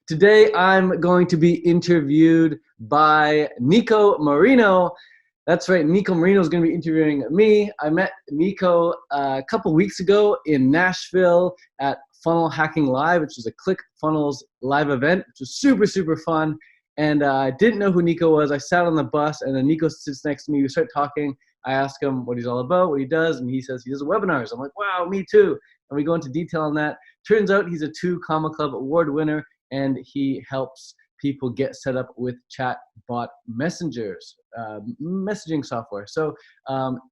Today I'm going to be interviewed by Nico Moreno. That's right, Nico Moreno is going to be interviewing me. I met Nico a couple weeks ago in Nashville at Funnel Hacking Live, which is a ClickFunnels live event, which was super, super fun. And I didn't know who Nico was. I sat on the bus, and then Nico sits next to me. We start talking. I ask him what he's all about, what he does, and he says he does webinars. I'm like, wow, me too. And we go into detail on that. Turns out he's a 2 Comma Club award winner, and he helps people get set up with chatbot messengers, messaging software. So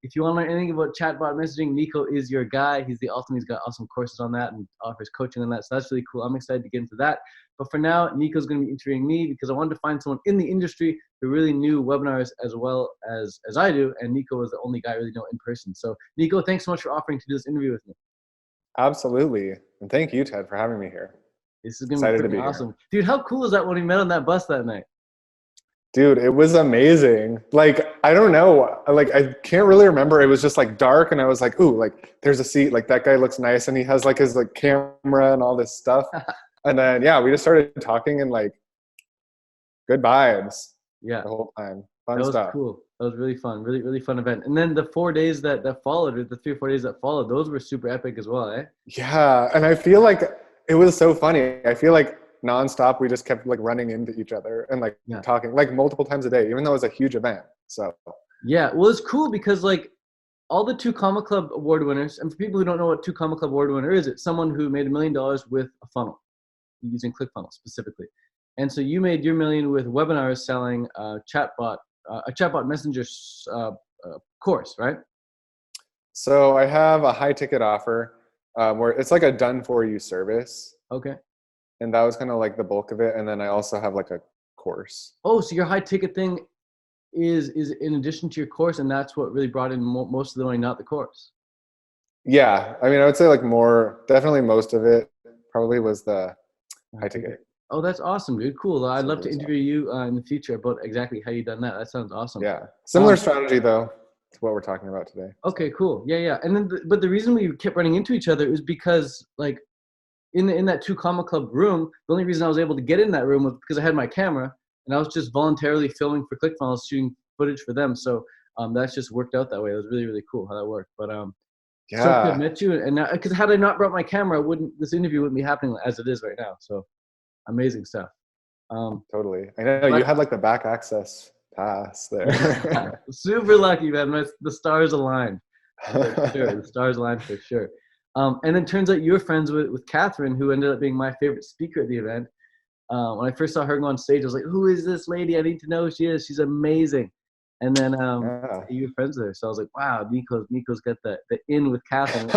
if you want to learn anything about chatbot messaging, Nico is your guy. He's the ultimate. He's got awesome courses on that and offers coaching on that. So that's really cool. I'm excited to get into that. But for now, Nico's going to be interviewing me because I wanted to find someone in the industry who really knew webinars as well as I do. And Nico was the only guy I really know in person. So Nico, thanks so much for offering to do this interview with me. Absolutely. And thank you, Ted, for having me here. This is going to be awesome. Dude, how cool is that when we met on that bus that night? Dude, it was amazing. Like, I don't know. Like, I can't really remember. It was just like dark and I was like, ooh, like there's a seat. Like that guy looks nice. And he has like his like camera and all this stuff. And then, yeah, we just started talking and like good vibes. Yeah. The whole time. Fun stuff. That was cool. That was really fun. Really, really fun event. And then the 4 days that followed, or the 3 or 4 days that followed, those were super epic as well, eh? Yeah. And I feel like it was so funny. I feel like nonstop, we just kept like running into each other and like talking like multiple times a day, even though it was a huge event. So yeah, well, it's cool because like all the 2 Comma Club award winners, and for people who don't know what 2 Comma Club award winner is, it's someone who made $1 million with a funnel using ClickFunnels specifically. And so you made your million with webinars selling a chatbot messenger course, right? So I have a high ticket offer where it's like a done for you service. Okay. And that was kind of like the bulk of it. And then I also have like a course. Oh, so your high ticket thing is in addition to your course, and that's what really brought in most of the money, not the course. Yeah. I mean, I would say like definitely most of it probably was the high ticket. Oh, that's awesome, dude. Cool. I'd love to interview you in the future about exactly how you've done that. That sounds awesome. Yeah. Similar strategy though to what we're talking about today. Okay, cool. Yeah. And then, but the reason we kept running into each other is because like in that 2 Comma Club room, the only reason I was able to get in that room was because I had my camera and I was just voluntarily filming for ClickFunnels, shooting footage for them. So that's just worked out that way. It was really, really cool how that worked. But yeah, so I could met you, and because had I not brought my camera, this interview wouldn't be happening as it is right now. So amazing stuff. Totally. I know you had like the back access pass there. Super lucky, man. The stars aligned. For sure. The stars aligned for sure. And then turns out you were friends with Catherine, who ended up being my favorite speaker at the event. When I first saw her go on stage, I was like, who is this lady? I need to know who she is. She's amazing. And then you were friends with her. So I was like, wow, Nico's got the in with Catherine.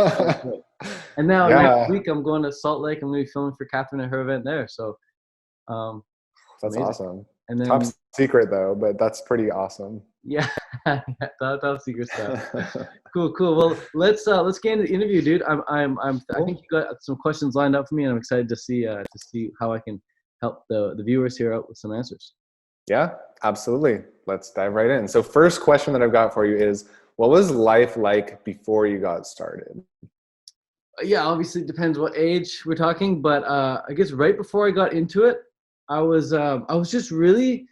And now next week I'm going to Salt Lake. I'm going to be filming for Catherine at her event there. So that's amazing. Awesome. And then, top secret though, but that's pretty awesome. Yeah, top secret stuff. Cool. Well, let's get into the interview, dude. I think you got some questions lined up for me, and I'm excited to see how I can help the viewers here out with some answers. Yeah, absolutely. Let's dive right in. So first question that I've got for you is, what was life like before you got started? Yeah, obviously it depends what age we're talking, but I guess right before I got into it, I was just really.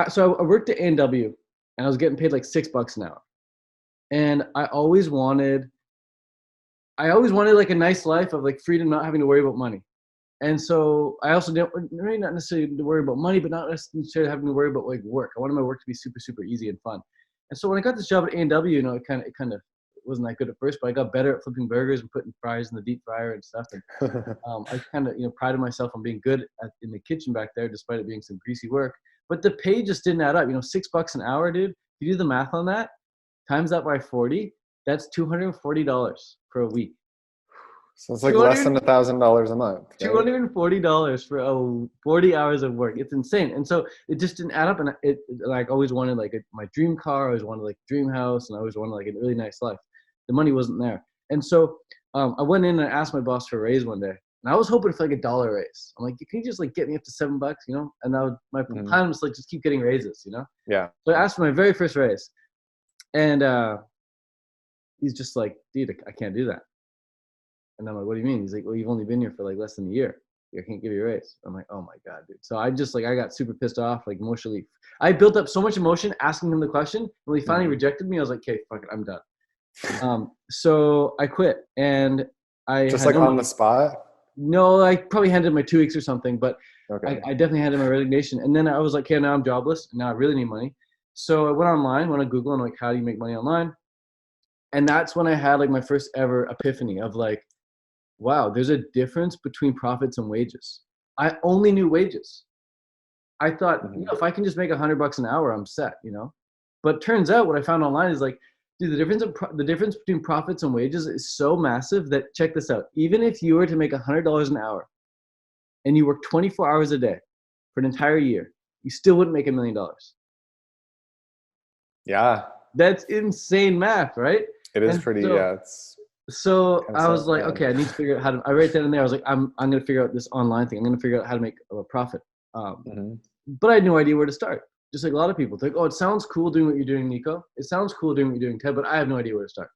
So I worked at A&W, and I was getting paid like $6 an hour, and I always wanted like a nice life of like freedom, not having to worry about money. And so I also not necessarily to worry about money, but not necessarily having to worry about like work. I wanted my work to be super, super easy and fun. And so when I got this job at A&W, it kind of wasn't that good at first, but I got better at flipping burgers and putting fries in the deep fryer and stuff. And I kind of prided myself on being good in the kitchen back there, despite it being some greasy work. But the pay just didn't add up. $6 an hour, dude. If you do the math on that, times that by 40, that's $240 for a week. So it's like less than $1,000 a month. Right? $240 for 40 hours of work. It's insane. And so it just didn't add up. And I like always wanted like my dream car. I always wanted like dream house, and I always wanted like a really nice life. The money wasn't there. And so I went in and asked my boss for a raise one day. And I was hoping for like $1 raise. I'm like, can you just like get me up to $7, And that was my plan was like just keep getting raises, Yeah. So I asked for my very first raise, and he's just like, dude, I can't do that. And I'm like, what do you mean? He's like, well, you've only been here for like less than a year. I can't give you a raise. I'm like, oh my God, dude. So I just like, I got super pissed off, like emotionally. I built up so much emotion asking him the question. When he finally rejected me, I was like, okay, fuck it, I'm done. So I quit, and I Just had like no on money. the spot? No, I probably handed him my 2 weeks or something, but Okay. I definitely handed him my resignation. And then I was like, okay, now I'm jobless, and now I really need money. So I went online, went on Google, and like, how do you make money online? And that's when I had like my first ever epiphany of like, wow, there's a difference between profits and wages. I only knew wages. I thought, Mm-hmm. if I can just make $100 an hour, I'm set. But turns out what I found online is like, dude, the difference between profits and wages is so massive that, check this out. Even if you were to make $100 an hour and you work 24 hours a day for an entire year, you still wouldn't make $1 million. Yeah. That's insane math, right? It is And pretty, so, yeah, it's so kind of I was like, sad. okay, I need to figure out how to. I write that in there. I was like, I'm going to figure out this online thing. I'm going to figure out how to make a profit. Mm-hmm. But I had no idea where to start. Just like a lot of people, it's like, oh, it sounds cool doing what you're doing, Nico. It sounds cool doing what you're doing, Ted. But I have no idea where to start.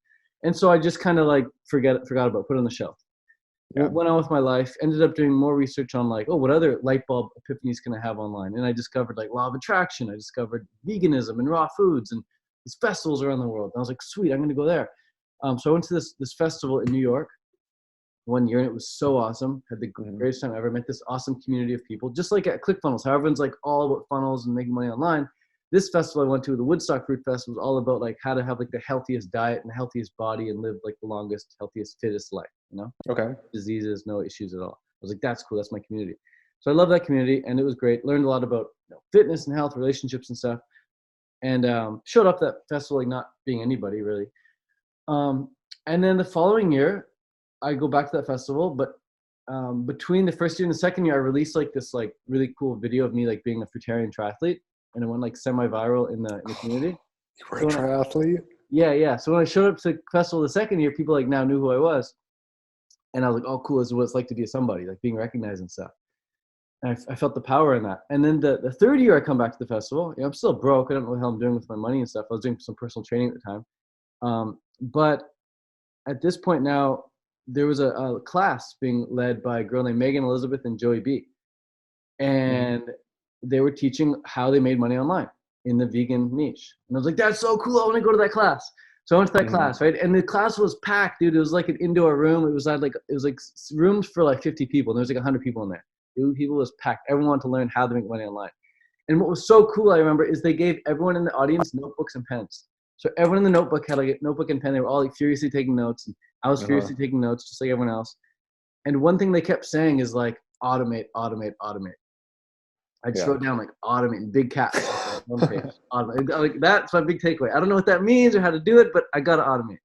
And so I just kind of like forgot about it, put it on the shelf. Yeah. Went on with my life. Ended up doing more research on like, oh, what other light bulb epiphanies can I have online? And I discovered like law of attraction. I discovered veganism and raw foods and these festivals around the world. And I was like, sweet, I'm going to go there. So I went to this festival in New York one year, and it was so awesome. Had the greatest time ever. Met this awesome community of people, just like at ClickFunnels. How everyone's like all about funnels and making money online. This festival I went to, the Woodstock Fruit Fest, was all about like how to have like the healthiest diet and the healthiest body and live like the longest, healthiest, fittest life. Okay. Diseases, no issues at all. I was like, that's cool. That's my community. So I love that community, and it was great. Learned a lot about fitness and health, relationships and stuff. And showed up that festival like not being anybody really. And then the following year, I go back to that festival, but between the first year and the second year, I released like this like really cool video of me like being a fruitarian triathlete, and it went like semi-viral in the community. You were a triathlete? Yeah. So when I showed up to the festival the second year, people like now knew who I was, and I was like, oh, cool, this is what it's like to be a somebody, like being recognized and stuff. And I felt the power in that. And then the third year I come back to the festival, I'm still broke. I don't know what the hell I'm doing with my money and stuff. I was doing some personal training at the time. But at this point now, there was a class being led by a girl named Megan Elizabeth and Joey B. And they were teaching how they made money online in the vegan niche. And I was like, that's so cool. I want to go to that class. So I went to that class, right? And the class was packed, dude. It was like an indoor room. It was like rooms for like 50 people. And there was like 100 people in there. People was packed. Everyone wanted to learn how to make money online. And what was so cool, I remember, is they gave everyone in the audience notebooks and pens. So everyone in the notebook had like a notebook and pen. They were all like furiously taking notes. And I was furiously taking notes, just like everyone else. And one thing they kept saying is like, automate, automate, automate. I just wrote down like automate in big caps. One page. Automate. Like, that's my big takeaway. I don't know what that means or how to do it, but I got to automate.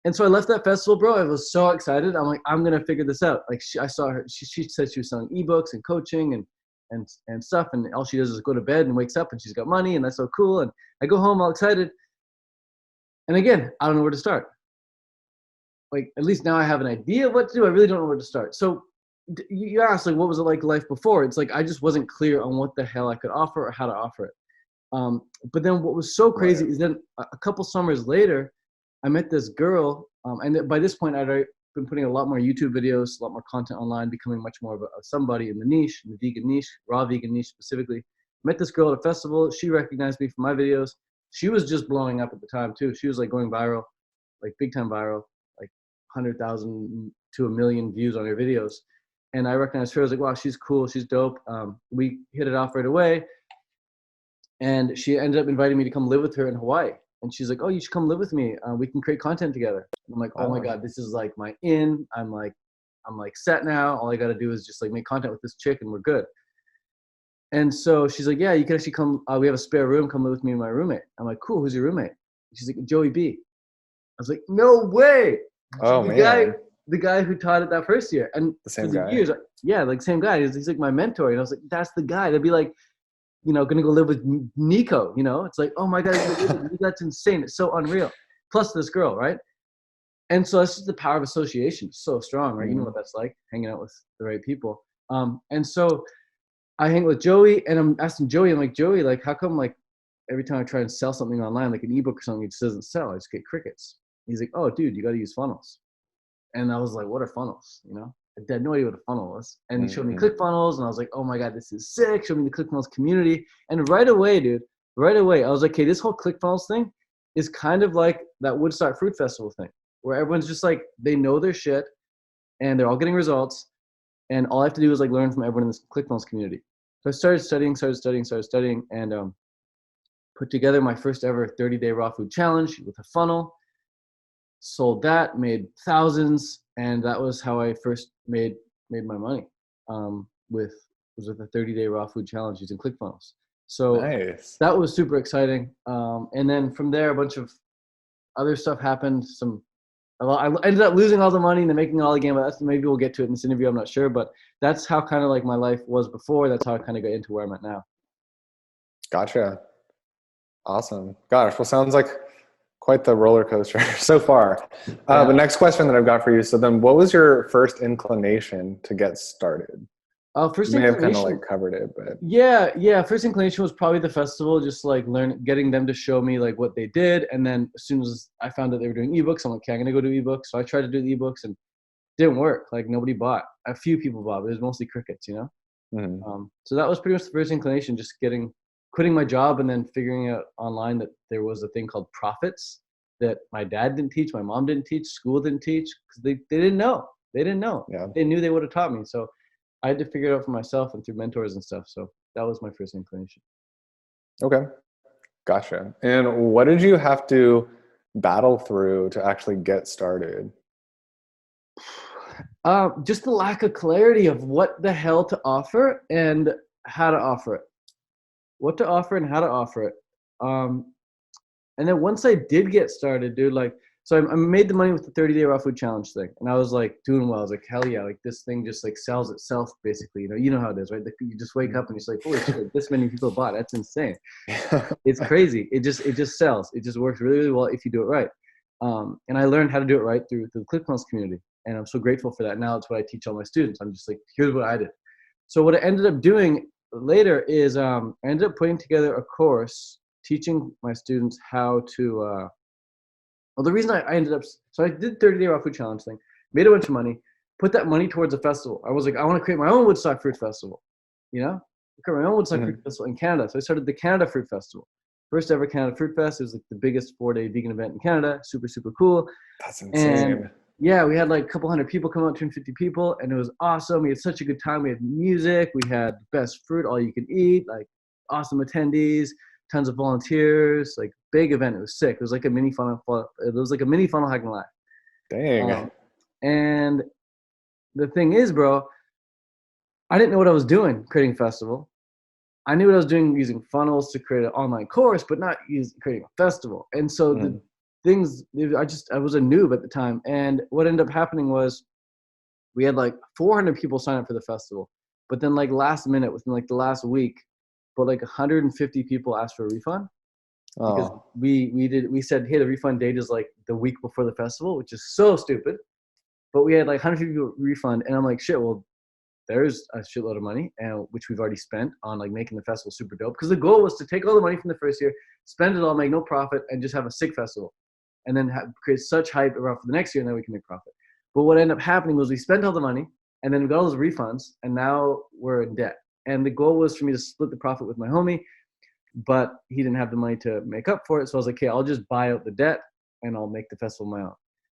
And so I left that festival, bro. I was so excited. I'm like, I'm going to figure this out. Like I saw her, she said she was selling eBooks and coaching and stuff. And all she does is go to bed and wakes up and she's got money, and that's so cool. And I go home all excited. And again, I don't know where to start. Like, at least now I have an idea of what to do. I really don't know where to start. So you asked, like, what was it like life before? It's like, I just wasn't clear on what the hell I could offer or how to offer it. But then what was so crazy is then a couple summers later, I met this girl. And by this point, I'd already been putting a lot more YouTube videos, a lot more content online, becoming much more of somebody in the niche, in the vegan niche, raw vegan niche specifically. Met this girl at a festival. She recognized me from my videos. She was just blowing up at the time too. She was like going viral, like big time viral, like 100,000 to 1 million views on her videos. And I recognized her. I was like, wow, she's cool. She's dope. We hit it off right away. And she ended up inviting me to come live with her in Hawaii. And she's like, oh, you should come live with me. We can create content together. And I'm like, oh my God, this is like my in. I'm like set now. All I got to do is just like make content with this chick and we're good. And so she's like, yeah, you can actually come. We have a spare room. Come live with me and my roommate. I'm like, cool. Who's your roommate? She's like, Joey B. I was like, no way. Oh, man. The guy who taught it that first year. And the same for guy. years, yeah, like same guy. He's like my mentor. And I was like, that's the guy. They'd be like, gonna go live with Nico. It's like, oh my God, that's insane. It's so unreal. Plus this girl, right? And so it's just the power of association. It's so strong, right? You know what that's like, hanging out with the right people. And so I hang with Joey, and I'm asking Joey, I'm like, Joey, like, how come like every time I try and sell something online, like an ebook or something, it just doesn't sell? I just get crickets. He's like, oh, dude, you got to use funnels. And I was like, what are funnels? I had no idea what a funnel was. And he showed me Mm-hmm. ClickFunnels, and I was like, oh my God, this is sick. Showed me the ClickFunnels community. And right away, dude, right away, I was like, okay, this whole ClickFunnels thing is kind of like that Woodstock Fruit Festival thing, where everyone's just like, they know their shit and they're all getting results. And all I have to do is like learn from everyone in this ClickFunnels community. So I started studying, and put together my first ever 30-day raw food challenge with a funnel. Sold that, made thousands, and that was how I first made my money. With a 30-day raw food challenge using ClickFunnels. So Nice. that was super exciting. And then from there, a bunch of other stuff happened. I ended up losing all the money and then making it all again, but maybe we'll get to it in this interview. I'm not sure, but that's how kind of like my life was before. That's how I kind of got into where I'm at now. Gotcha. Awesome. Gosh, well, sounds like quite the roller coaster so far. The next question that I've got for you. So then what was your first inclination to get started? First You may have kind of inclination. like covered it, but Yeah. First inclination was probably the festival, just like getting them to show me like what they did. And then as soon as I found out they were doing eBooks, I'm like, okay, I'm going to go do eBooks. So I tried to do the eBooks and didn't work. Like nobody bought. A few people bought, but it was mostly crickets, you know? So that was pretty much the first inclination, just quitting my job and then figuring out online that there was a thing called profits that my dad didn't teach, my mom didn't teach, school didn't teach, because they didn't know. They didn't know. Yeah. They knew they would have taught me. So I had to figure it out for myself and through mentors and stuff. So that was my first inclination. Okay. Gotcha. And what did you have to battle through to actually get started? Just the lack of clarity of what the hell to offer and how to offer it. What to offer and how to offer it. And then once I did get started, dude, like, so I made the money with the 30-day raw food challenge thing. And I was like doing well. I was like, hell yeah, like this thing just like sells itself basically. You know how it is, right? You just wake up and you're like, holy shit, this many people bought. That's insane. It's crazy. It just sells. It just works really, really well if you do it right. And I learned how to do it right through the ClickFunnels community. And I'm so grateful for that. Now it's what I teach all my students. I'm just like, here's what I did. So what I ended up doing later is I ended up putting together a course teaching my students how to, well, the reason I ended up, so I did 30-day raw food challenge thing, made a bunch of money, put that money towards a festival. I was like, I want to create my own Woodstock Fruit Festival, create my own Woodstock Fruit Festival in Canada. So I started the Canada Fruit Festival. First ever Canada Fruit Fest. It was like the biggest 4-day vegan event in Canada. Super, super cool. That's insane. And yeah, we had like a couple hundred people come out, 250 people, and it was awesome. We had such a good time. We had music. We had best fruit, all you can eat, like awesome attendees, tons of volunteers, like big event. It was sick. It was like a mini funnel. It was like a mini funnel hack and life. Dang. And the thing is, bro, I didn't know what I was doing creating a festival. I knew what I was doing using funnels to create an online course, but not creating a festival. And so the things, I was a noob at the time. And what ended up happening was we had like 400 people sign up for the festival. But then like last minute, within like the last week, but like 150 people asked for a refund. Because we said, hey, the refund date is like the week before the festival, which is so stupid. But we had like 150 people refund. And I'm like, shit, well, there's a shitload of money, and which we've already spent on like making the festival super dope. Because the goal was to take all the money from the first year, spend it all, make no profit, and just have a sick festival, and then create such hype around for the next year, and then we can make profit. But what ended up happening was we spent all the money, and then we got all those refunds, and now we're in debt. And the goal was for me to split the profit with my homie, but he didn't have the money to make up for it. So I was like, okay, I'll just buy out the debt, and I'll make the festival my own.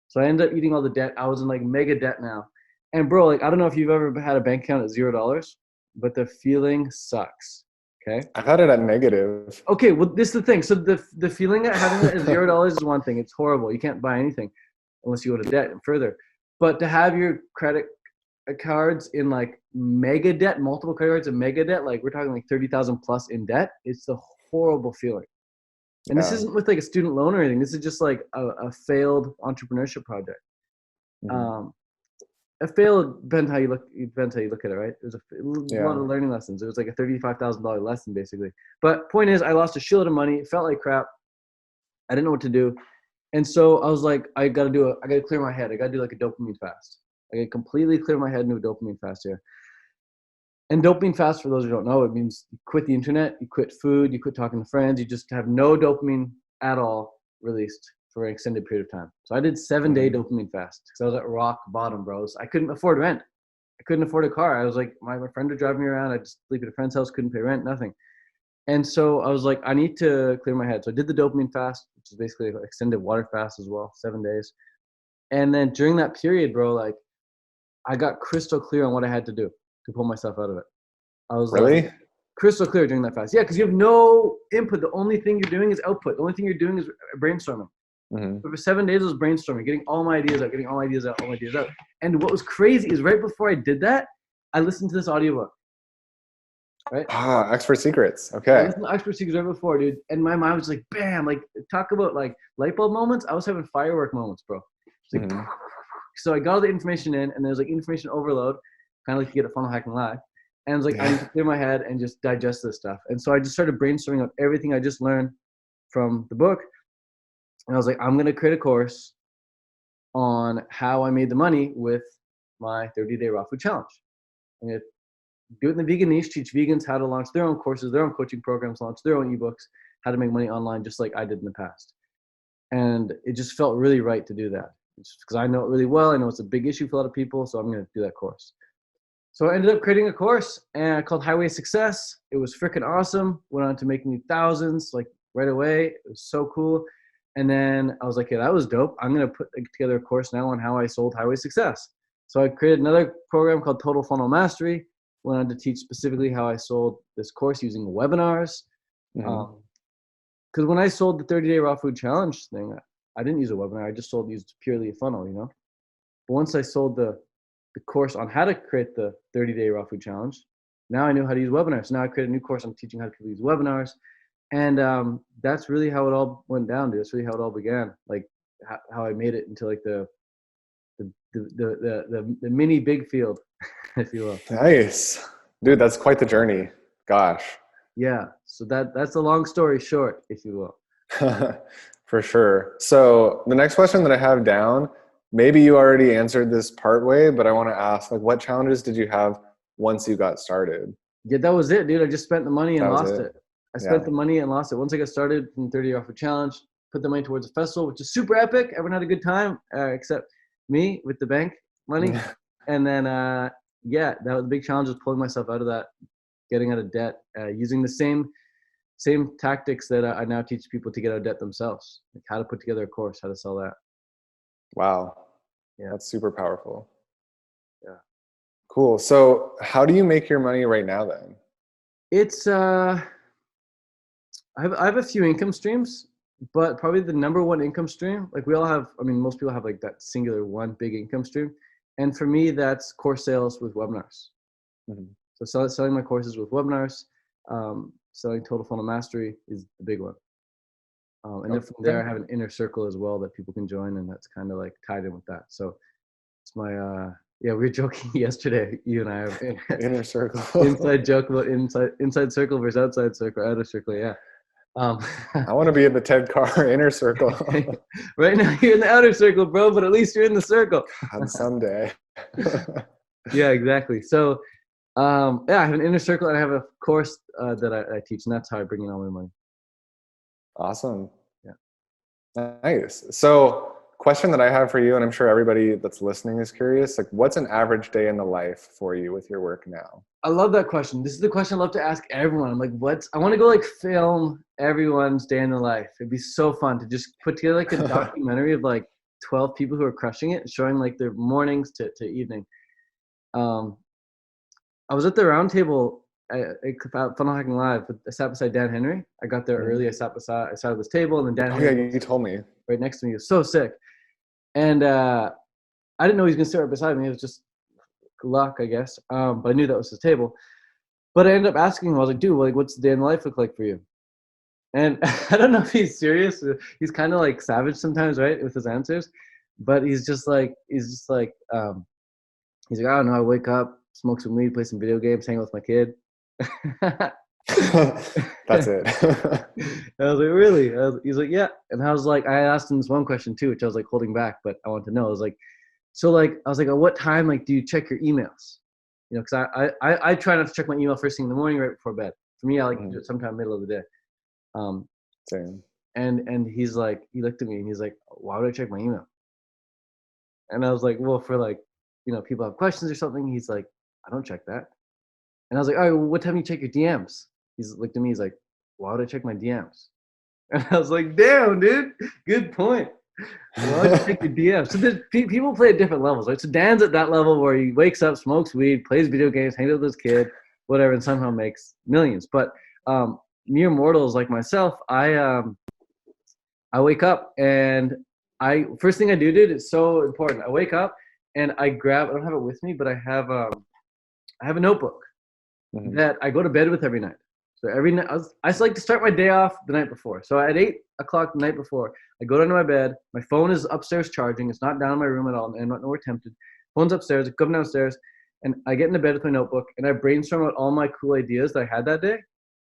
So I ended up eating all the debt. I was in like mega debt now. And bro, like, I don't know if you've ever had a bank account at $0, but the feeling sucks. Okay. I've had it at negative. Okay. Well, this is the thing. So the feeling of having it at $0 is one thing. It's horrible. You can't buy anything unless you go to debt and further. But to have your credit cards in like mega debt, multiple credit cards in mega debt, like we're talking like 30,000 plus in debt. It's a horrible feeling. And this isn't with like a student loan or anything. This is just like a failed entrepreneurship project. A failed depends how you look at it, right? It was a lot of learning lessons. It was like a $35,000 lesson basically. But point is, I lost a shitload of money. It felt like crap. I didn't know what to do. And so I was like, I got to clear my head. I got to do like a dopamine fast. I got to completely clear my head into a dopamine fast here. And dopamine fast, for those who don't know, it means you quit the internet, you quit food, you quit talking to friends, you just have no dopamine at all released for an extended period of time. So I did 7-day dopamine fast because I was at rock bottom, bros. I couldn't afford rent. I couldn't afford a car. I was like, my friend would drive me around. I'd just sleep at a friend's house, couldn't pay rent, nothing. And so I was like, I need to clear my head. So I did the dopamine fast, which is basically an extended water fast as well, 7 days. And then during that period, bro, like I got crystal clear on what I had to do to pull myself out of it. I was like Really? crystal clear during that fast. Yeah, because you have no input. The only thing you're doing is output. The only thing you're doing is brainstorming. Mm-hmm. But for 7 days, I was brainstorming, getting all my ideas out, getting all my ideas out, all my ideas out. And what was crazy is right before I did that, I listened to this audiobook. Right? Ah, expert secrets. I Okay. listened to Expert Secrets right before, dude. And my mind was like, bam, like talk about like light bulb moments. I was having firework moments, bro. It's like, Mm-hmm. so I got all the information in, and there's like information overload, kind of like you get a funnel hacking live. And I was like, I need to clear my head and just digest this stuff. And so I just started brainstorming on everything I just learned from the book. And I was like, I'm going to create a course on how I made the money with my 30-day raw food challenge. I'm going to do it in the vegan niche, teach vegans how to launch their own courses, their own coaching programs, launch their own eBooks, how to make money online, just like I did in the past. And it just felt really right to do that. Because I know it really well. I know it's a big issue for a lot of people, so I'm going to do that course. So I ended up creating a course called Highway Success. It was freaking awesome. Went on to make me thousands like right away. It was so cool. And then I was like, yeah, that was dope. I'm going to put together a course now on how I sold Highway Success. So I created another program called Total Funnel Mastery. Went on to teach specifically how I sold this course using webinars. Mm-hmm. Because when I sold the 30-day raw food challenge thing, I didn't use a webinar. I just used purely a funnel, you know. But once I sold the course on how to create the 30-day raw food challenge, now I knew how to use webinars. So now I created a new course on teaching how to use webinars, and that's really how it all went down, dude. That's really how it all began. Like how I made it into like the mini big field, if you will. Nice. Dude, that's quite the journey. Gosh. Yeah. So that's a long story short, if you will. For sure. So the next question that I have down, maybe you already answered this part way, but I want to ask, like, what challenges did you have once you got started? Yeah, that was it, dude. I just spent the money and That was lost it. it. I spent Yeah. the money and lost it. Once I got started from 30 off a challenge, put the money towards a festival, which is super epic. Everyone had a good time, except me with the bank money. And then, yeah, that was the big challenge, was pulling myself out of that, getting out of debt, using the same tactics that I now teach people to get out of debt themselves, like how to put together a course, how to sell that. Wow. Yeah. That's super powerful. Yeah. Cool. So how do you make your money right now then? It's I have a few income streams, but probably the number one income stream, like we all have, I mean, most people have like that singular one big income stream. And for me, that's course sales with webinars. Mm-hmm. So selling my courses with webinars, selling Total Funnel Mastery is the big one. And then from there, I have an inner circle as well that people can join, and that's kind of like tied in with that. So it's my, yeah, we were joking yesterday, you and I have Inner circle. inside joke about inside circle versus outside circle, outer circle, yeah. I want to be in the Ted Carr inner circle. Right now you're in the outer circle, bro, but at least you're in the circle. God, someday. Yeah, exactly. So, yeah, I have an inner circle and I have a course that I teach, and that's how I bring in all my money. Awesome. Yeah. Nice. So, question that I have for you, and I'm sure everybody that's listening is curious, like, what's an average day in the life for you with your work now? I love that question. This is the question I love to ask everyone. I'm like, I want to go like film everyone's day in the life. It'd be so fun to just put together like a documentary of like 12 people who are crushing it, showing like their mornings to evening. I was at the round table at Funnel Hacking Live. I sat beside Dan Henry. I got there early. I sat at this table, and then Dan Henry Yeah, you told me. right next to me. He was so sick. And I didn't know he was going to sit right beside me. It was just luck, I guess. But I knew that was his table. But I ended up asking him, I was like, dude, like, what's the day in life look like for you? And I don't know if he's serious. He's kind of like savage sometimes, right, with his answers. But he's like, I don't know, I wake up, smoke some weed, play some video games, hang out with my kid. That's it. I was like, really? He's like, yeah. And I was like, I asked him this one question too, which I was like holding back, but I wanted to know. I was like, so like, I was like, at what time, like, do you check your emails? You know, because I try not to check my email first thing in the morning right before bed. For me, I like to do it sometime middle of the day. Same. And he's like, he looked at me and he's like, why would I check my email? And I was like, well, for like, people have questions or something, he's like, I don't check that. And I was like, all right, well, what time do you check your DMs? He's looked at me, he's like, why would I check my DMs? And I was like, damn, dude, good point. Why would you check your DMs? So people play at different levels, right? So Dan's at that level where he wakes up, smokes weed, plays video games, hangs out with his kid, whatever, and somehow makes millions. But mere mortals like myself, I wake up and first thing I do, dude, it's so important. I wake up and I don't have it with me, but I have a notebook that I go to bed with every night. So every night, I just like to start my day off the night before. So at 8 o'clock the night before, I go down to my bed. My phone is upstairs charging. It's not down in my room at all. I'm not nowhere tempted. Phone's upstairs. I come downstairs, and I get into bed with my notebook, and I brainstorm out all my cool ideas that I had that day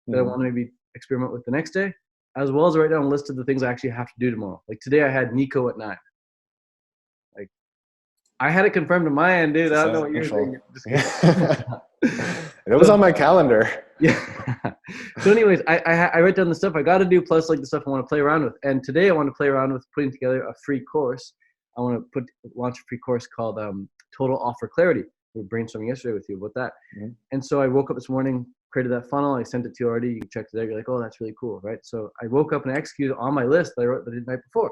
that I want to maybe experiment with the next day, as well as write down a list of the things I actually have to do tomorrow. Like today, I had Nico at 9. Like I had it confirmed to my end, dude. I don't know what you're saying. It was on my calendar. Yeah. So anyways, I write down the stuff I got to do, plus like the stuff I want to play around with. And today I want to play around with putting together a free course. I want to launch a free course called Total Offer Clarity. We were brainstorming yesterday with you about that. Mm-hmm. And so I woke up this morning, created that funnel. I sent it to you already. You checked it out. You're like, oh, that's really cool, right? So I woke up and I executed on my list that I wrote the night before.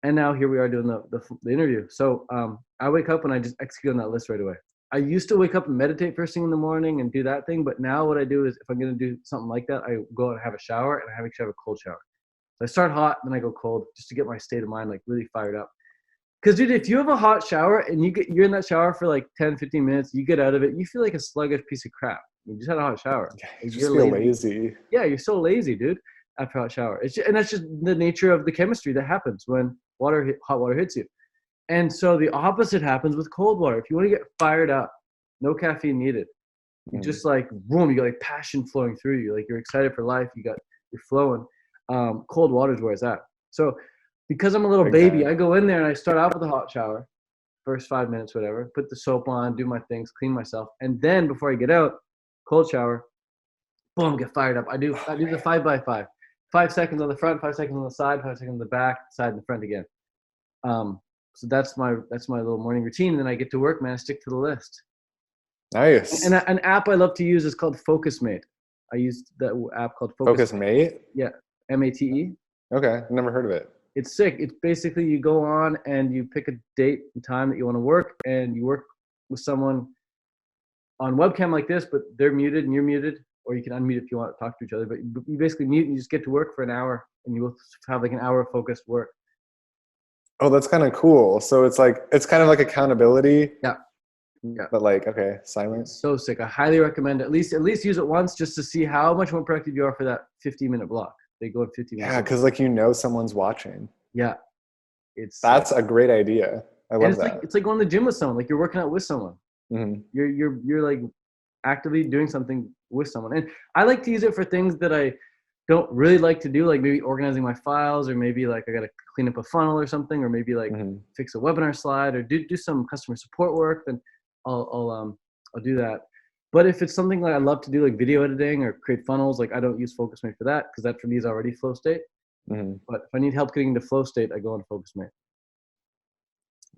And now here we are doing the interview. So I wake up and I just execute on that list right away. I used to wake up and meditate first thing in the morning and do that thing. But now what I do is if I'm going to do something like that, I go out and have a shower, and I actually have a cold shower. So I start hot, then I go cold just to get my state of mind like really fired up. Because, dude, if you have a hot shower and you're in that shower for like 10, 15 minutes, you get out of it, you feel like a sluggish piece of crap. You just had a hot shower. You just feel lazy. Yeah, you're so lazy, dude, after a hot shower. And that's just the nature of the chemistry that happens when hot water hits you. And so the opposite happens with cold water. If you want to get fired up, no caffeine needed. You just like, boom, you got like passion flowing through you. Like you're excited for life. You're flowing. Cold water is where it's at. So because I'm a little baby, I go in there and I start out with a hot shower, first 5 minutes, whatever, put the soap on, do my things, clean myself. And then before I get out, cold shower, boom, get fired up. I do the 5x5. 5 seconds on the front, 5 seconds on the side, 5 seconds on the back, side and the front again. So that's my little morning routine. And then I get to work, man. I stick to the list. Nice. And an app I love to use is called FocusMate. I used that app called FocusMate? Yeah, MATE. Okay, never heard of it. It's sick. It's basically you go on and you pick a date and time that you want to work, and you work with someone on webcam like this, but they're muted and you're muted, or you can unmute if you want to talk to each other. But you basically mute and you just get to work for an hour, and you will have like an hour of focused work. Oh, that's kind of cool. So it's kind of like accountability. Yeah. But like, okay, silence. So sick. I highly recommend at least use it once just to see how much more productive you are for that 15-minute block. They go in 15 minutes. Yeah, because like someone's watching. Yeah. That's a great idea. I love that. It's like going to the gym with someone. Like you're working out with someone. Mm-hmm. You're like actively doing something with someone. And I like to use it for things that I don't really like to do, like maybe organizing my files, or maybe like I got to clean up a funnel or something, or maybe like fix a webinar slide, or do some customer support work. Then I'll do that. But if it's something like I love to do, like video editing or create funnels, like I don't use FocusMate for that, because that for me is already flow state. But if I need help getting into flow state, I go into FocusMate.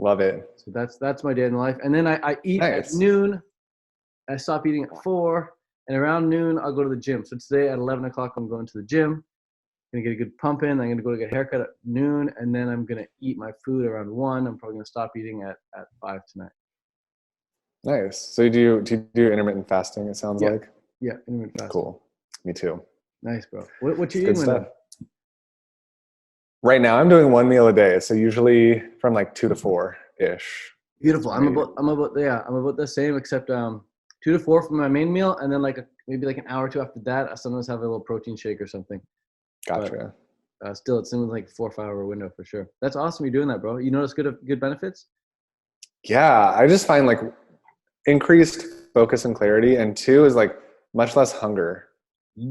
Love it. So that's my day in life. And then I eat at noon. I stop eating at 4, and around noon I'll go to the gym. So today at 11 o'clock I'm going to the gym. I'm gonna get a good pump in. I'm gonna go to get a haircut at noon, and then I'm gonna eat my food around 1. I'm probably gonna stop eating at 5 tonight. Nice. So do you do intermittent fasting, it sounds like? Yeah, intermittent fasting. Cool. Me too. Nice, bro. What you eating with? Right now I'm doing 1 meal a day. So usually from like 2 to 4-ish. Beautiful. I'm about the same, except 2 to 4 for my main meal, and then maybe like an hour or 2 after that I sometimes have a little protein shake or something. Gotcha. But, still it's in like 4 or 5 hour window for sure. That's awesome you're doing that, bro. You notice good benefits? Yeah, I just find like increased focus and clarity, and 2 is like much less hunger.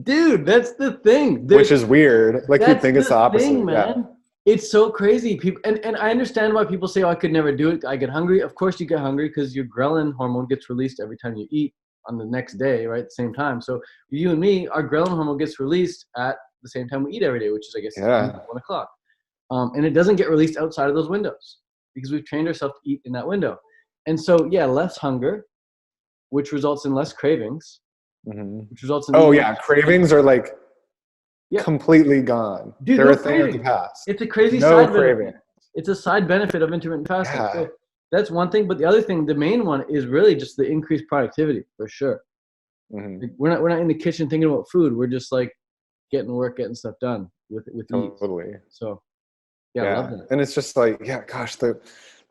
Dude, that's the thing. Which is weird. Like you'd think it's the opposite. Thing, man. Yeah. It's so crazy. People and I understand why people say, "Oh, I could never do it. I get hungry." Of course, you get hungry because your ghrelin hormone gets released every time you eat on the next day, right? At the same time. So you and me, our ghrelin hormone gets released at the same time we eat every day, which is, I guess, 1 o'clock. And it doesn't get released outside of those windows because we've trained ourselves to eat in that window. And so, yeah, less hunger, which results in less cravings, Mm-hmm. which results in Oh yeah, cravings are like yeah, completely gone. dude, They're no a thing of the cravings. past. It's a crazy No side craving. benefit. It's a side benefit of intermittent fasting. Yeah. So that's one thing. But the other thing, the main one, is really just the increased productivity for sure. Mm-hmm. Like we're not in the kitchen thinking about food. We're just like getting to work, getting stuff done with ease. Totally. So yeah, I love Yeah. that. And it's just like, yeah, gosh, the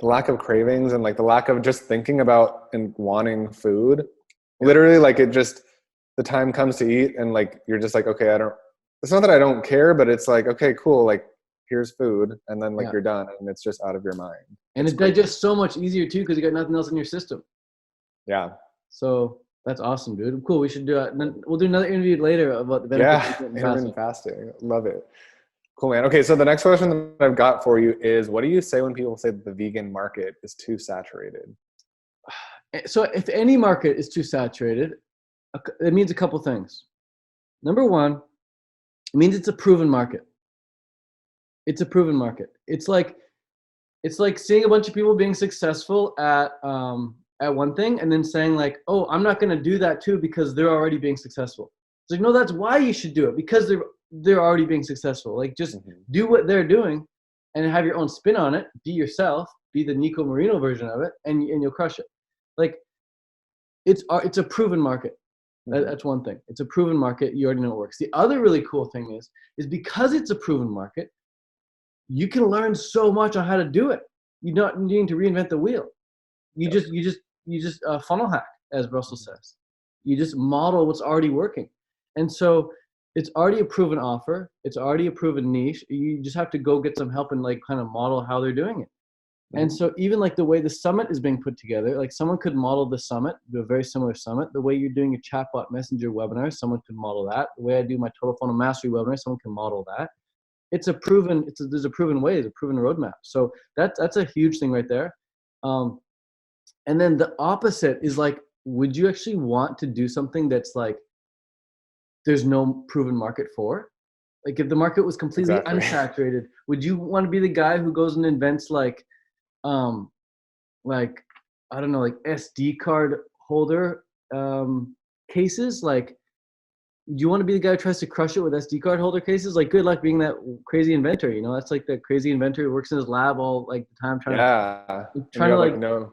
lack of cravings and like the lack of just thinking about and wanting food. Yeah. Literally, like it just, the time comes to eat and like you're just like, okay, it's not that I don't care, but it's like, okay, cool, like here's food, and then like Yeah. you're done and it's just out of your mind. And It's it great. digests so much easier too because you got nothing else in your system. Yeah. So that's awesome, dude. Cool. We should do it. We'll do another interview later about the benefits of Yeah. intermittent Intermittent fasting. fasting. Love it. Cool, man. Okay, so the next question that I've got for you is, what do you say when people say that the vegan market is too saturated? So if any market is too saturated, it means a couple things. Number one, it means it's a proven market. It's a proven market. It's like seeing a bunch of people being successful at one thing and then saying like, oh, I'm not going to do that too because they're already being successful. It's like, no, that's why you should do it, because they're already being successful. Like just do what they're doing and have your own spin on it. Be yourself. Be the Nico Moreno version of it, and you'll crush it. Like it's a proven market. That's one thing. It's a proven market. You already know it works. The other really cool thing is because it's a proven market, you can learn so much on how to do it. You don't need to reinvent the wheel. You just funnel hack, as Russell says. You just model what's already working. And so it's already a proven offer. It's already a proven niche. You just have to go get some help and like kind of model how they're doing it. And so even like the way the summit is being put together, like someone could model the summit, do a very similar summit. The way you're doing a chatbot messenger webinar, someone could model that. The way I do my total funnel mastery webinar, someone can model that. There's a proven way, there's a proven roadmap. So that's a huge thing right there. And then the opposite is like, would you actually want to do something that's like there's no proven market for? Like if the market was completely unsaturated, would you want to be the guy who goes and invents like I don't know, like SD card holder cases? Like, do you want to be the guy who tries to crush it with SD card holder cases? Like, good luck being that crazy inventor. You know, that's like the crazy inventor who works in his lab all like the time trying to like no.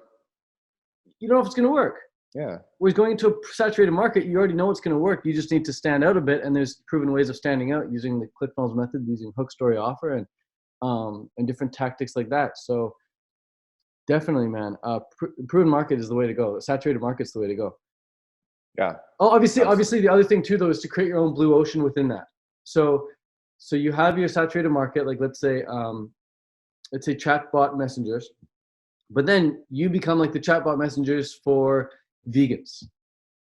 You don't know if it's gonna work. Yeah. Whereas going into a saturated market, you already know it's gonna work. You just need to stand out a bit, and there's proven ways of standing out using the ClickFunnels method, using hook, story, offer, and different tactics like that. So definitely, man, proven market is the way to go. Saturated market's the way to go. Yeah. Oh, obviously, the other thing too, though, is to create your own blue ocean within that. So you have your saturated market, like let's say chatbot messengers, but then you become like the chatbot messengers for vegans,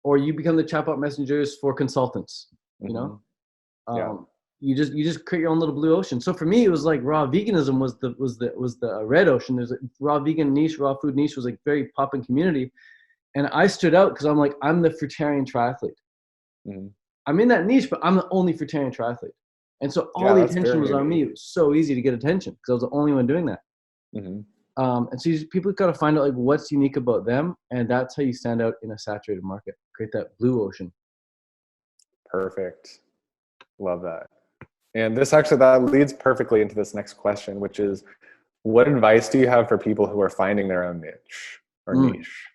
or you become the chatbot messengers for consultants. You know, you just create your own little blue ocean. So for me, it was like raw veganism was the red ocean. There's a raw vegan niche, raw food niche was like very popping community. And I stood out because I'm like, I'm the fruitarian triathlete. I'm in that niche, but I'm the only fruitarian triathlete. And so all the attention was on me. It was so easy to get attention because I was the only one doing that. And so people got to find out like what's unique about them. And that's how you stand out in a saturated market. Create that blue ocean. Perfect. Love that. And that leads perfectly into this next question, which is, what advice do you have for people who are finding their own niche or niche?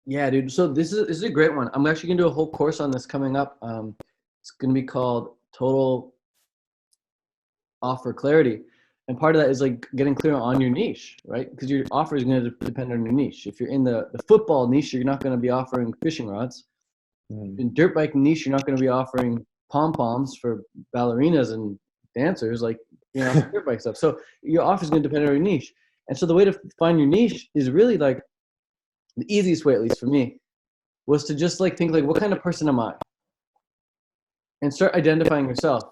Yeah, dude. So this is a great one. I'm actually gonna do a whole course on this coming up. It's gonna be called Total Offer Clarity, and part of that is like getting clear on your niche, right? Because your offer is gonna depend on your niche. If you're in the football niche, you're not gonna be offering fishing rods. In dirt bike niche, you're not gonna be offering pom poms for ballerinas and dancers, like dirt bike stuff. So your offer is gonna depend on your niche. And so the way to find your niche is really like, the easiest way, at least for me, was to just like think like, what kind of person am I? And start identifying yourself.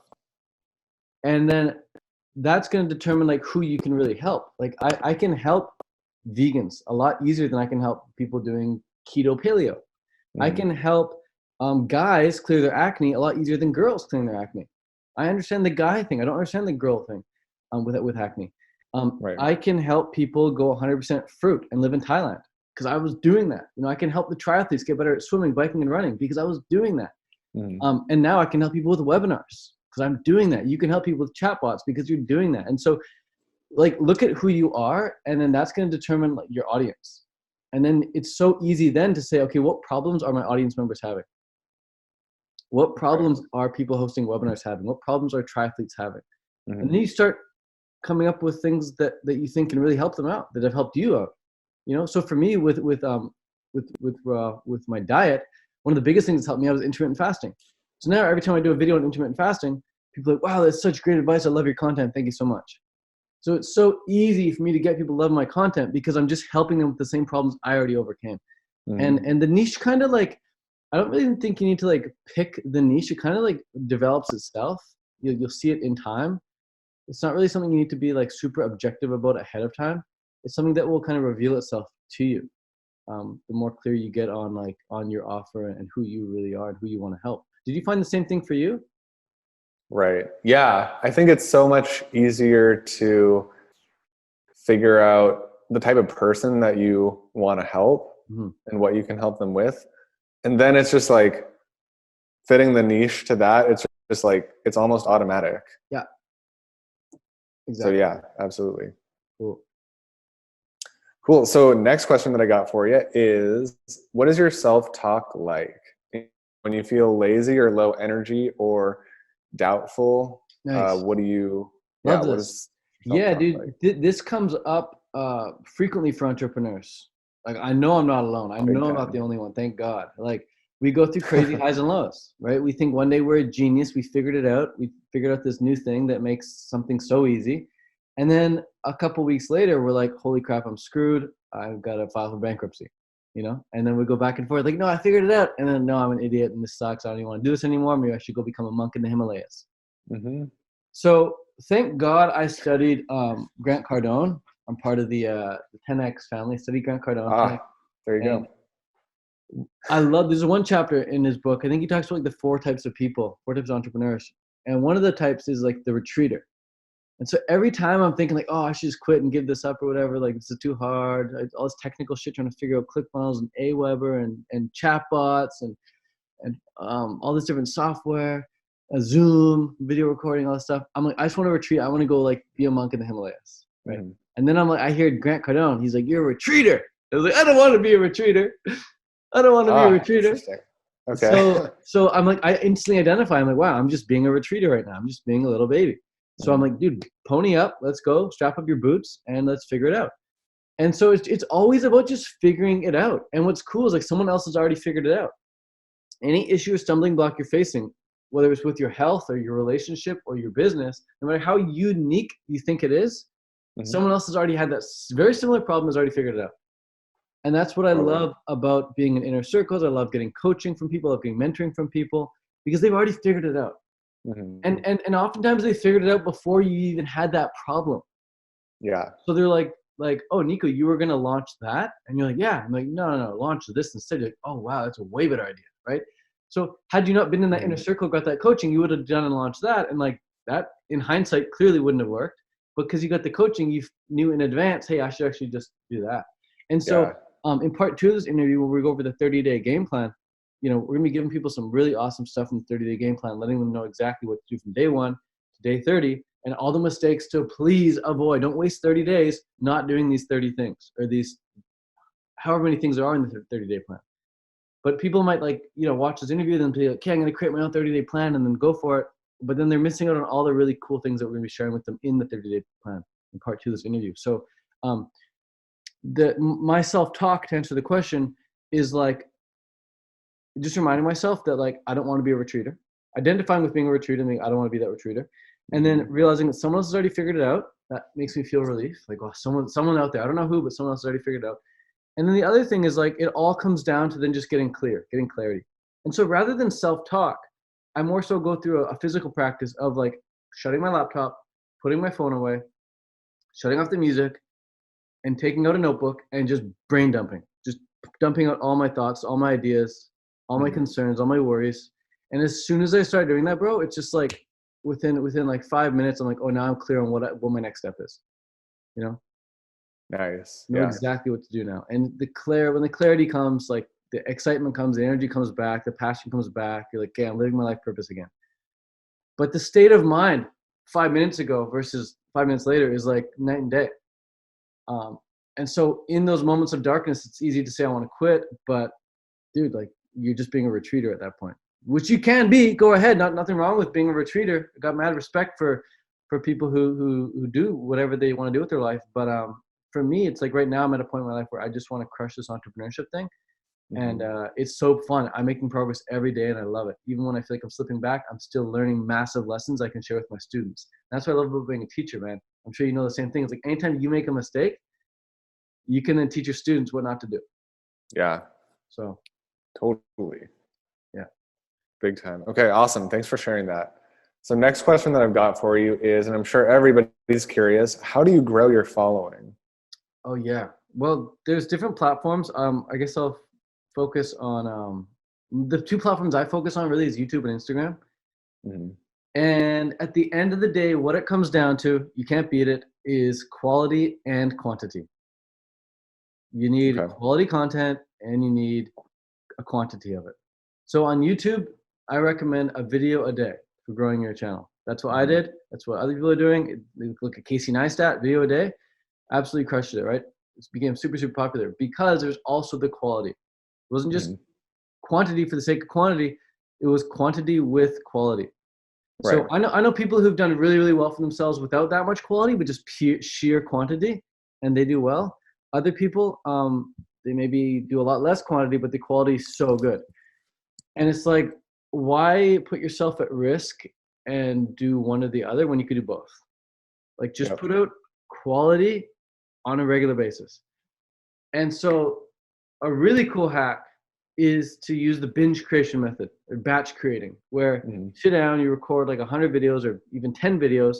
And then that's going to determine like who you can really help. Like I can help vegans a lot easier than I can help people doing keto paleo. I can help guys clear their acne a lot easier than girls clearing their acne. I understand the guy thing. I don't understand the girl thing with acne. Right. I can help people go 100% fruit and live in Thailand because I was doing that. You know, I can help the triathletes get better at swimming, biking, and running because I was doing that. Mm. And now I can help people with webinars because I'm doing that. You can help people with chatbots because you're doing that. And so, like, look at who you are, and then that's going to determine like your audience. And then it's so easy then to say, okay, what problems are my audience members having? What problems are people hosting webinars having? What problems are triathletes having? Mm-hmm. And then you start coming up with things that you think can really help them out, that have helped you out. You know, so for me with my diet, one of the biggest things that's helped me out is intermittent fasting. So now every time I do a video on intermittent fasting, people are like, wow, that's such great advice. I love your content. Thank you so much. So it's so easy for me to get people to love my content because I'm just helping them with the same problems I already overcame. Mm-hmm. And the niche kind of like, I don't really think you need to like pick the niche. It kind of like develops itself. You'll see it in time. It's not really something you need to be like super objective about ahead of time. It's something that will kind of reveal itself to you. The more clear you get on like on your offer and who you really are and who you want to help. Did you find the same thing for you? Right. Yeah. I think it's so much easier to figure out the type of person that you want to help and what you can help them with. And then it's just like fitting the niche to that. It's just like, it's almost automatic. Yeah. Exactly. So yeah, absolutely. Cool. So next question that I got for you is, what is your self-talk like when you feel lazy or low energy or doubtful? Nice. What do you, Love what this. is Yeah, self-talk dude, like? this comes up frequently for entrepreneurs. Like, I know I'm not alone. I Big know I'm not time. the only one. Thank God. Like, we go through crazy highs and lows, right? We think one day we're a genius. We figured it out. We figured out this new thing that makes something so easy. And then a couple weeks later, we're like, holy crap, I'm screwed. I've got to file for bankruptcy, you know? And then we go back and forth like, no, I figured it out. And then, no, I'm an idiot and this sucks. I don't even want to do this anymore. Maybe I should go become a monk in the Himalayas. Mm-hmm. So thank God I studied Grant Cardone. I'm part of the 10X family. I studied Grant Cardone. 10X, There you and go. I love, there's one chapter in his book. I think he talks about like the four types of people, four types of entrepreneurs. And one of the types is like the retreater. And so every time I'm thinking like, oh, I should just quit and give this up or whatever, like this is too hard. All this technical shit trying to figure out ClickFunnels and Aweber and chatbots and all this different software, a Zoom, video recording, all this stuff. I'm like, I just want to retreat. I want to go like be a monk in the Himalayas, right? Mm-hmm. And then I'm like, I hear Grant Cardone. He's like, you're a retreater. I was like, I don't want to be a retreater. I don't want to be a retreater. Interesting. Okay. So I'm like, I instantly identify. I'm like, wow, I'm just being a retreater right now. I'm just being a little baby. So I'm like, dude, pony up. Let's go. Strap up your boots and let's figure it out. And so it's always about just figuring it out. And what's cool is like someone else has already figured it out. Any issue or stumbling block you're facing, whether it's with your health or your relationship or your business, no matter how unique you think it is, someone else has already had that very similar problem, has already figured it out. And that's what I love about being in inner circles. I love getting coaching from people, I love getting mentoring from people because they've already figured it out. Mm-hmm. And oftentimes they figured it out before you even had that problem. Yeah. So they're like, oh, Nico, you were going to launch that? And you're like, yeah. I'm like, no, launch this instead. You're like, oh, wow, that's a way better idea, right? So had you not been in that inner circle, got that coaching, you would have done and launched that. And like that, in hindsight, clearly wouldn't have worked. But because you got the coaching, you knew in advance, hey, I should actually just do that. And so in part 2 of this interview, where we go over the 30-day game plan, you know, we're going to be giving people some really awesome stuff in the 30-day game plan, letting them know exactly what to do from day 1 to day 30 and all the mistakes to please avoid. Don't waste 30 days not doing these 30 things or these however many things there are in the 30-day plan. But people might like, you know, watch this interview and be like, okay, I'm going to create my own 30-day plan and then go for it. But then they're missing out on all the really cool things that we're going to be sharing with them in the 30-day plan in part 2 of this interview. So my self-talk, to answer the question, is like just reminding myself that like I don't want to be a retreater, identifying with being a retreater and I don't want to be that retreater, and then realizing that someone else has already figured it out. That makes me feel relief, like, oh, someone out there, I don't know who, but someone else has already figured it out. And then the other thing is like it all comes down to then just getting clarity. And so rather than self-talk, I more so go through a physical practice of like shutting my laptop, putting my phone away, shutting off the music, and taking out a notebook and just brain dumping, just dumping out all my thoughts, all my ideas, all my concerns, all my worries. And as soon as I start doing that, bro, it's just like within like 5 minutes, I'm like, oh, now I'm clear on what my next step is. you know, Nice. know Yeah. exactly what to do now. And when the clarity comes, like the excitement comes, the energy comes back, the passion comes back. You're like, okay, I'm living my life purpose again. But the state of mind 5 minutes ago versus 5 minutes later is like night and day. And so in those moments of darkness, it's easy to say I want to quit, but dude, like you're just being a retreater at that point, which you can be. Go ahead, nothing wrong with being a retreater. I got mad respect for people who do whatever they want to do with their life. But for me, it's like right now I'm at a point in my life where I just want to crush this entrepreneurship thing. And it's so fun. I'm making progress every day and I love it. Even when I feel like I'm slipping back, I'm still learning massive lessons I can share with my students. That's what I love about being a teacher, man. I'm sure you know the same thing. It's like anytime you make a mistake, you can then teach your students what not to do. Yeah. So Totally. yeah. Big time. Okay, awesome. Thanks for sharing that. So next question that I've got for you is, and I'm sure everybody's curious, how do you grow your following? Oh yeah. Well, there's different platforms. I guess I'll focus on the two platforms I focus on really is YouTube and Instagram. And at the end of the day, what it comes down to, you can't beat it, is quality and quantity. You need quality content and you need a quantity of it. So on YouTube, I recommend a video a day for growing your channel. That's what I did. That's what other people are doing. Look at Casey Neistat, video a day. Absolutely crushed it, right? It became super, super popular because there's also the quality. It wasn't just quantity for the sake of quantity. It was quantity with quality. So I know people who've done really, really well for themselves without that much quality, but just sheer quantity, and they do well. Other people, they maybe do a lot less quantity, but the quality is so good. And it's like, why put yourself at risk and do one or the other when you could do both? Like just put out quality on a regular basis. And so a really cool hack is to use the binge creation method or batch creating, where you sit down, you record like 100 videos or even 10 videos,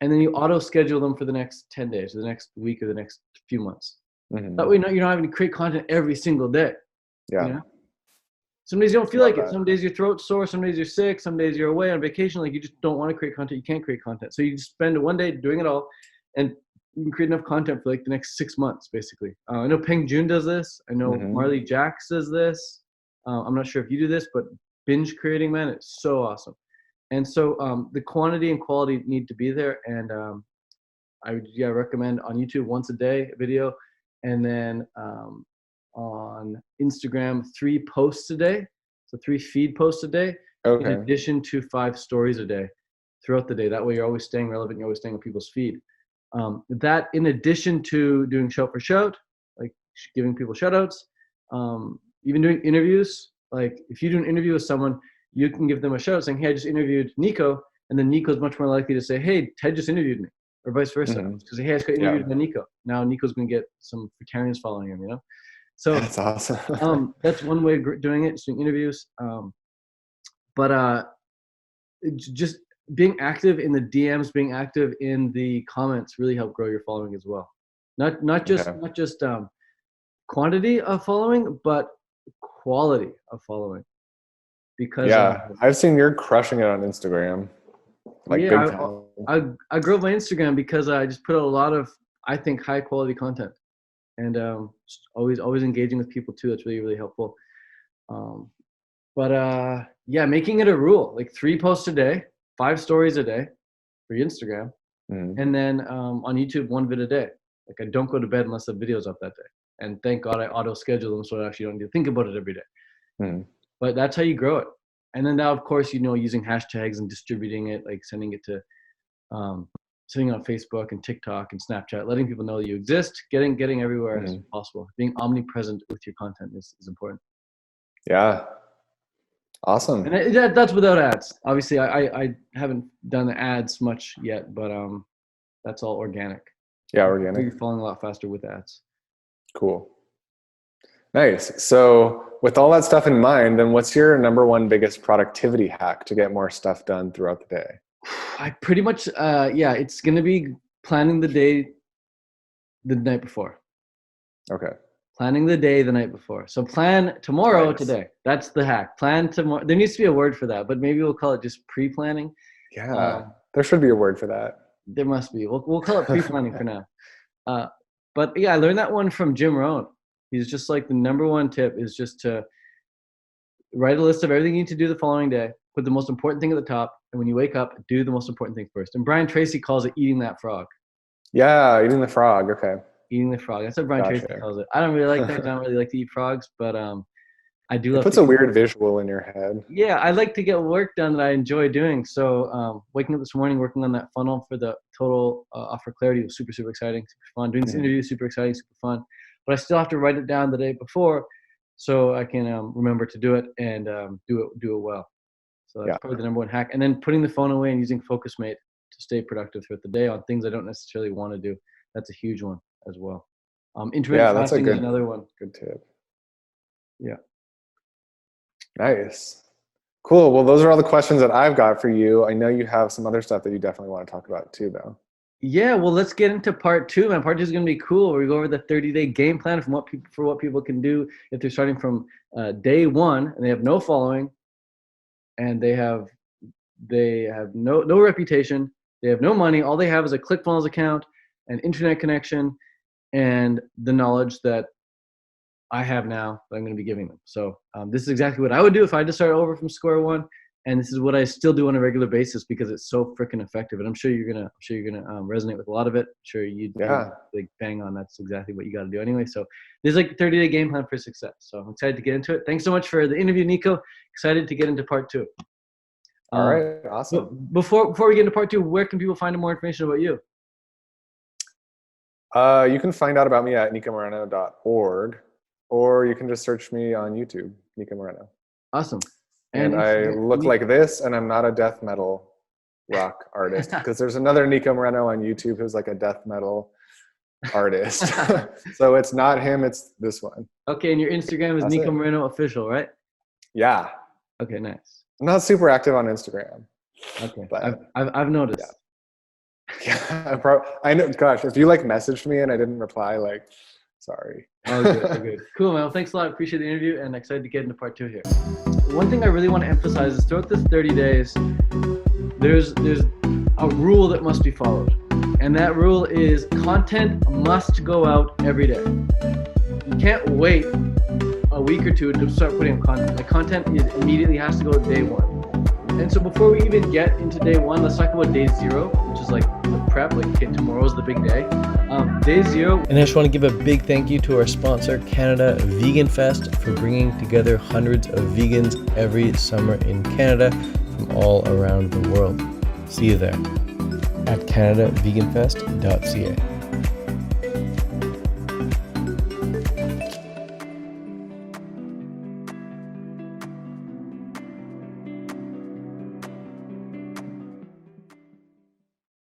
and then you auto schedule them for the next 10 days, or the next week, or the next few months. That way you're not having to create content every single day. Yeah. You know? Some days you don't feel like it. Some days your throat's sore. Some days you're sick. Some days you're away on vacation. Like you just don't want to create content. You can't create content. So you just spend one day doing it all, and you can create enough content for like the next 6 months, basically. I know Peng Joon does this. I know Marley Jacks does this. I'm not sure if you do this, but binge creating, man, it's so awesome. And so the quantity and quality need to be there. And I would recommend on YouTube once a day video, and then on Instagram 3 posts a day, so 3 feed posts a day, in addition to 5 stories a day throughout the day. That way you're always staying relevant, you're always staying on people's feed. That in addition to doing shout for shout, like giving people shout outs, even doing interviews. Like if you do an interview with someone, you can give them a shout out saying, hey, I just interviewed Nico, and then Nico's much more likely to say, hey, Ted just interviewed me, or vice versa. Because hey, I just got interviewed by Nico. Now Nico's going to get some fraternals following him, you know? So that's awesome. That's one way of doing it, just doing interviews. But just being active in the DMs, being active in the comments really help grow your following as well. Not just quantity of following, but quality of following. Because I've seen you're crushing it on Instagram. Like big time. I grew my Instagram because I just put out a lot of, I think, high quality content. And always engaging with people too. That's really, really helpful. But making it a rule, like 3 posts a day, 5 stories a day for your Instagram. And then on YouTube, 1 vid a day. Like I don't go to bed unless the video's up that day. And thank God I auto schedule them so I actually don't need to think about it every day. But that's how you grow it. And then now, of course, using hashtags and distributing it, like sending it to sitting on Facebook and TikTok and Snapchat, letting people know that you exist, getting everywhere as possible. Being omnipresent with your content is important. Yeah. Awesome. And that's without ads. Obviously, I haven't done the ads much yet, but that's all organic. Yeah, organic. You're falling a lot faster with ads. Cool. Nice. So with all that stuff in mind, then what's your number one biggest productivity hack to get more stuff done throughout the day? I pretty much, it's going to be planning the day the night before. Okay. Planning the day the night before. So plan tomorrow today. That's the hack. Plan tomorrow. There needs to be a word for that, but maybe we'll call it just pre-planning. Yeah, there should be a word for that. There must be. We'll call it pre-planning for now. But yeah, I learned that one from Jim Rohn. He's just like the number one tip is just to write a list of everything you need to do the following day. Put the most important thing at the top, and when you wake up, do the most important thing first. And Brian Tracy calls it eating that frog. Yeah, eating the frog. Okay. Eating the frog. That's what Brian Tracy calls it. I don't really like that. I don't really like to eat frogs, but I do love. It puts a weird visual in your head. Yeah, I like to get work done that I enjoy doing. So waking up this morning, working on that funnel for the total offer clarity was super, super exciting, super fun. Doing this interview, super exciting, super fun. But I still have to write it down the day before so I can remember to do it and do it well. So that's probably the number one hack. And then putting the phone away and using FocusMate to stay productive throughout the day on things I don't necessarily want to do. That's a huge one as well. Intermittent fasting is another one. Good tip. Yeah. Nice. Cool. Well, those are all the questions that I've got for you. I know you have some other stuff that you definitely want to talk about too, though. Yeah, well, let's get into part two, man. Part two is going to be cool. Where we go over the 30-day game plan from what people can do if they're starting from day one and they have no following, and they have no reputation, they have no money. All they have is a ClickFunnels account, an internet connection, and the knowledge that I have now that I'm going to be giving them. So this is exactly what I would do if I had to start over from square one. And this is what I still do on a regular basis because it's so freaking effective. And I'm sure you're gonna resonate with a lot of it. I'm sure you like bang on. That's exactly what you got to do anyway. So there's like a 30-day game plan for success. So I'm excited to get into it. Thanks so much for the interview, Nico. Excited to get into part two. All right, awesome. Before we get into part two, where can people find more information about you? You can find out about me at nicomoreno.org, or you can just search me on YouTube, Nico Moreno. Awesome. And I look like this, and I'm not a death metal rock artist, because there's another Nico Moreno on YouTube who's like a death metal artist. So it's not him, it's this one. Okay, and your Instagram is Nico Moreno Official, right? Yeah. Okay, nice. I'm not super active on Instagram. Okay, but I've noticed. Yeah, I know. Gosh, if you like messaged me and I didn't reply, like, sorry. Oh, good. Cool, man. Well, thanks a lot. Appreciate the interview and excited to get into part two here. One thing I really want to emphasize is throughout this 30 days, there's a rule that must be followed. And that rule is content must go out every day. You can't wait a week or two to start putting up content. The content immediately has to go day one. And so before we even get into day one, let's talk about day zero, which is like the prep, like okay, tomorrow's the big day. Day zero. And I just want to give a big thank you to our sponsor, Canada Vegan Fest, for bringing together hundreds of vegans every summer in Canada from all around the world. See you there at canadaveganfest.ca.